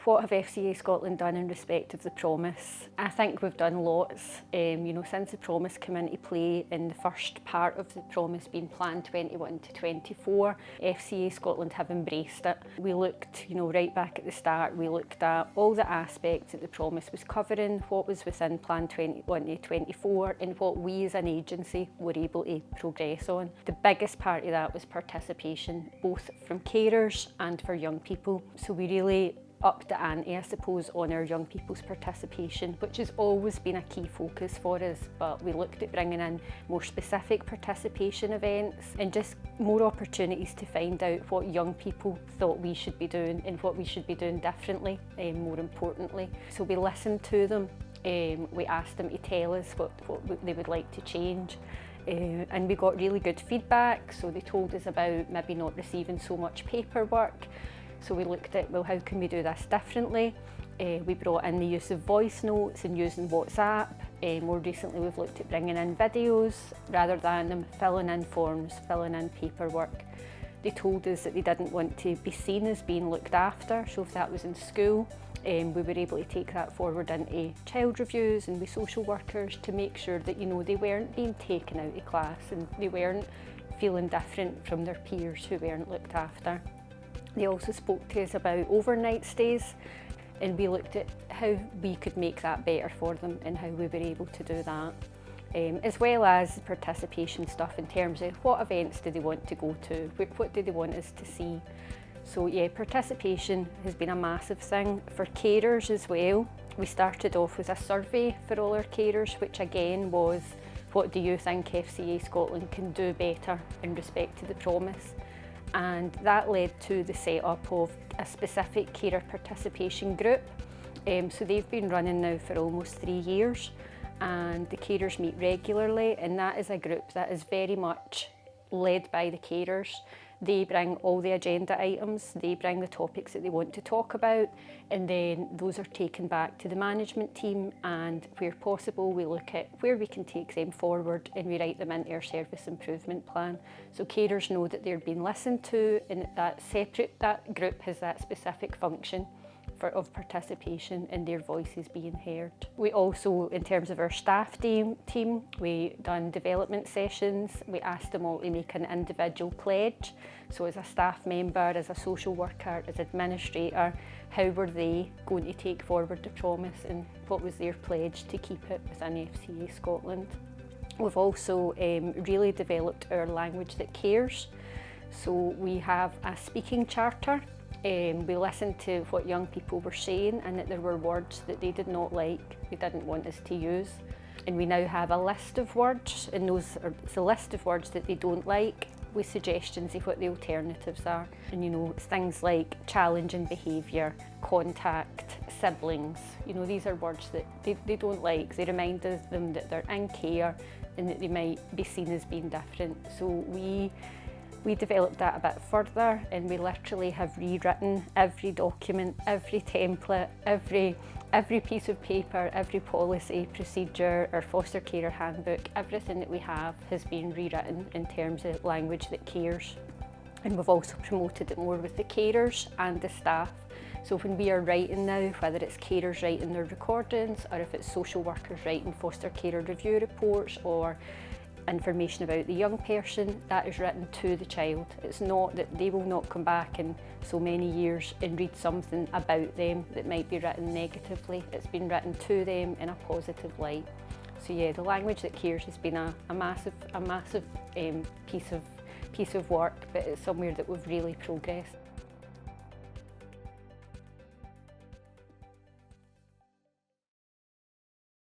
What have FCA Scotland done in respect of the promise? I think we've done lots. Since the promise came into play in the first part of the promise being Plan 21 to 24, FCA Scotland have embraced it. We looked, right back at the start, we looked at all the aspects that the promise was covering, what was within Plan 21 to 24 and what we as an agency were able to progress on. The biggest part of that was participation, both from carers and for young people. So we really upped the ante, I suppose, on our young people's participation, which has always been a key focus for us, but we looked at bringing in more specific participation events and just more opportunities to find out what young people thought we should be doing and what we should be doing differently, more importantly. So we listened to them, we asked them to tell us what they would like to change. And we got really good feedback, so they told us about maybe not receiving so much paperwork. So we looked at, well, how can we do this differently? We brought in the use of voice notes and using WhatsApp. More recently we've looked at bringing in videos rather than them filling in forms, filling in paperwork. They told us that they didn't want to be seen as being looked after, so if that was in school, we were able to take that forward into child reviews and with social workers to make sure that they weren't being taken out of class and they weren't feeling different from their peers who weren't looked after. They also spoke to us about overnight stays and we looked at how we could make that better for them and how we were able to do that. As well as participation stuff in terms of what events do they want to go to, what do they want us to see. So yeah, participation has been a massive thing. For carers as well, we started off with a survey for all our carers, which again was, what do you think FCA Scotland can do better in respect to the promise? And that led to the set-up of a specific carer participation group. So they've been running now for almost 3 years and the carers meet regularly, and that is a group that is very much led by the carers. They bring all the agenda items, they bring the topics that they want to talk about, and then those are taken back to the management team, and where possible we look at where we can take them forward and we write them into our service improvement plan. So carers know that they're being listened to and that group has that specific function of participation and their voices being heard. We also, in terms of our staff team, we done development sessions. We asked them all to make an individual pledge. So as a staff member, as a social worker, as administrator, how were they going to take forward the promise and what was their pledge to keep it within FCA Scotland? We've also really developed our language that cares. So we have a speaking charter. We listened to what young people were saying and that there were words that they did not like, they didn't want us to use. And we now have a list of words, and it's a list of words that they don't like with suggestions of what the alternatives are. And it's things like challenging behaviour, contact, siblings. These are words that they don't like. They remind them that they're in care and that they might be seen as being different. So we developed that a bit further, and we literally have rewritten every document, every template, every piece of paper, every policy, procedure, our foster carer handbook, everything that we have has been rewritten in terms of language that cares. And we've also promoted it more with the carers and the staff. So when we are writing now, whether it's carers writing their recordings or if it's social workers writing foster carer review reports or information about the young person, that is written to the child. It's not that they will not come back in so many years and read something about them that might be written negatively. It's been written to them in a positive light. So yeah, the language that cares has been a massive piece of work, but it's somewhere that we've really progressed.